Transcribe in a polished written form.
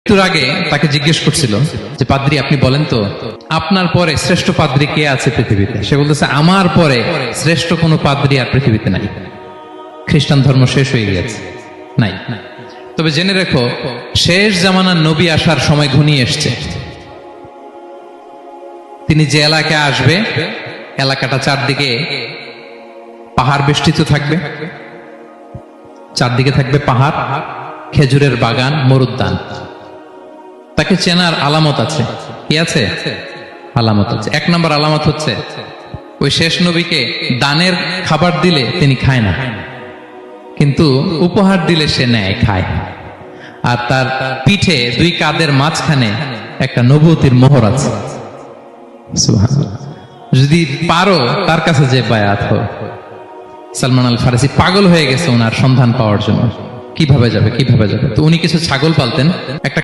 মৃত্যুর আগে তাকে জিজ্ঞেস করছিল যে পাদ্রী আপনি বলেন তো আপনার পরে শ্রেষ্ঠ পাদ্রী কে আছে পৃথিবীতে। সে বলতেছে আমার পরে শ্রেষ্ঠ কোনো পাদ্রী আর পৃথিবীতে নাই, খ্রিস্টান ধর্ম শেষ হয়ে গিয়েছে, নাই। তবে জেনে রেখো শেষ জামানার নবী আসার সময় ঘনিয়ে এসছে। তিনি যে এলাকায় আসবে এলাকাটা চারদিকে পাহাড় বেষ্টিত থাকবে, চারদিকে থাকবে পাহাড়, খেজুরের বাগান, মরুদ্যান। তাকে চেনার আলামত আছে। কি আছে? আলামত আছে। এক নম্বর আলামত হচ্ছে ওই শেষ নবীকে দানের খাবার দিলে তিনি খায় না, কিন্তু উপহার দিলে সে নেয়, খায়। আর তার পিঠে দুই কাঁধের মাঝখানে একটা নবুয়তির মোহর আছে। সুবহানাল্লাহ। যদি পারো তার কাছে যে বায়াত হও। সালমান আল ফারসি পাগল হয়ে গেছে ওনার সন্ধান পাওয়ার জন্য, কিভাবে যাবে। তো উনি কিছু ছাগল পালতেন। একটা